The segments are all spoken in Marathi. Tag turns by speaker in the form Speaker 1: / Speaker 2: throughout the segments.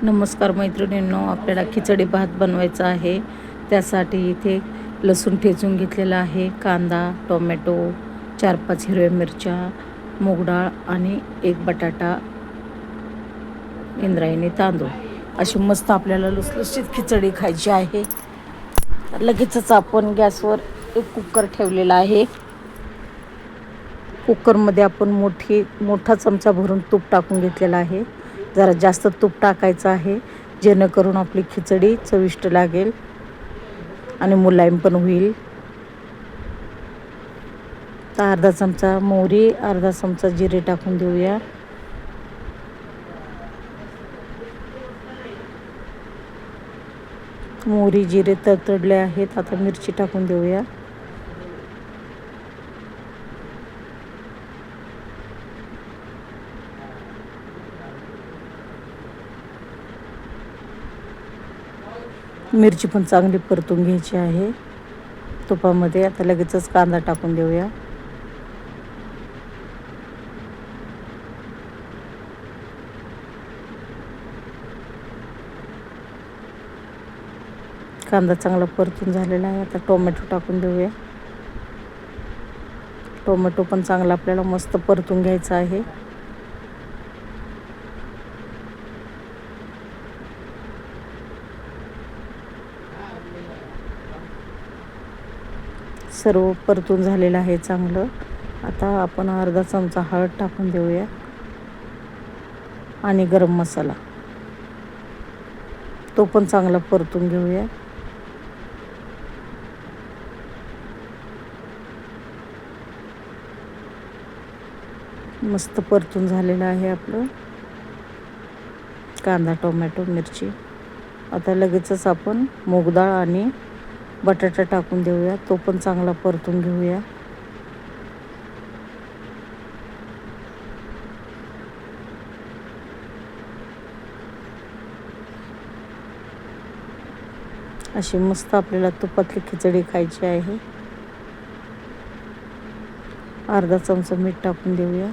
Speaker 1: नमस्कार मैत्रिणींनो, आपल्याला खिचडी भात बनवायचा आहे. त्यासाठी इथे लसूण ठेचून घेतलेला आहे, कांदा, टोमॅटो, 4-5 हिरव्या मिरच्या, मूग डाळ आणि 1 बटाटा, इंद्रायणी तांदूळ. अशी मस्त आपल्याला लुसलुशीत खिचडी खायची आहे. लगेचच आपण गॅसवर एक कुकर ठेवलेला आहे. कुकरमध्ये आपण मोठा चमचा भरून तूप टाकून घेतलेला आहे. जरा जास्त तूप टाकायचं आहे, जेणेकरून आपली खिचडी चविष्ट लागेल आणि मुलायम पण होईल. तर अर्धा चमचा मोहरी, अर्धा चमचा जिरे टाकून देऊया. मोहरी जिरे तडतडले आहेत. आता मिरची टाकून देऊया. मिरची पण चांगली परतून घ्यायची आहे तुपामध्ये. आता लगेचच कांदा टाकून देऊया. कांदा चांगला परतून झालेला आहे. आता टोमॅटो टाकून देऊया. टोमॅटो पण चांगला आपल्याला मस्त परतून घ्यायचा आहे. सर्व परतून झालेलं आहे चांगलं. आता आपण अर्धा चमचा हळद टाकून देऊया आणि गरम मसाला तो पण चांगला परतून घेऊया. मस्त परतून झालेलं आहे आपलं कांदा, टोमॅटो, मिरची. आता लगेचच आपण मूग डाळ आणि बटाटा टाकून देऊया. तो पण चांगला परतून घेऊया. अशी मस्त आपल्याला तुपातली खिचडी खायची आहे. अर्धा चमचा मीठ टाकून देऊया.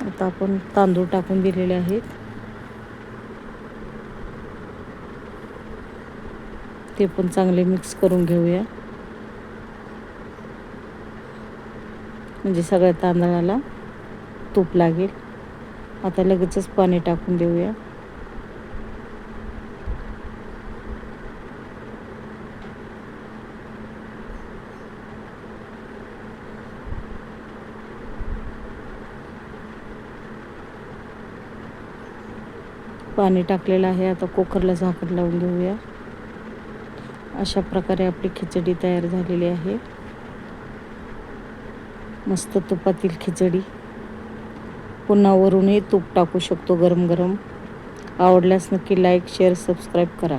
Speaker 1: आता आपण तांदूळ टाकून दिलेले आहेत. ते पण चांगले मिक्स करून घेऊया, म्हणजे सगळ्या तांदळाला तूप लागेल. आता लगेचच पाणी टाकून देऊया. पाणी टाकलेलं आहे. आता कुकरला झाकण लावून देऊया. अशा प्रकारे आपली खिचडी तयार झालेली आहे. मस्त तुपातील खिचडी. पुन्हा वरूनही तूप टाकू शकतो गरम गरम. आवडल्यास नक्की लाईक, शेअर, सबस्क्राईब करा.